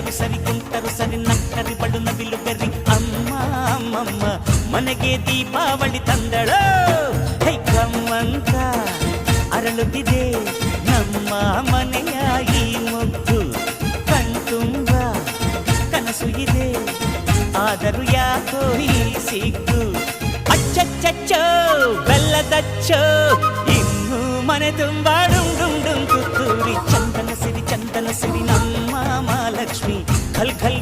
ಕುಂಟರು ಸರಿ ಕುಂಟರು ಸರಿ ನಕ್ಕರಿ ಬಳು ನವಿಲು ಗರಿ ಅಮ್ಮ ಅಮ್ಮಮ್ಮ ಮನೆಗೆ ದೀಪಾವಳಿ ತಂದಳು ಹೈ ಕಮ್ಮಂತ ಅರಳುತ್ತಿದೆ ನಮ್ಮ ಮನೆಯ ಈ ಮುದ್ದು ಕಣ್ತುಂಬ ಕನಸು ಇದೆ ಆದರೂ ಯಾಕೋ ಈ ಸಿಗ್ಗು ಅಚ್ಚಚ್ಚಚ್ಚೋ ಬೆಲ್ಲದಚ್ಚೋ ಇನ್ನು ಮನೆ ತುಂಬ ಡುಂಗ್ ಡುಂಗ್ ಡುಂಗ್ ತುತ್ತೂರಿ ಚಂದನ ಸಿರಿ ನಮ್ಮ ಮಹಾಲಕ್ಷ್ಮಿ ಖಲ್ ಖಲ್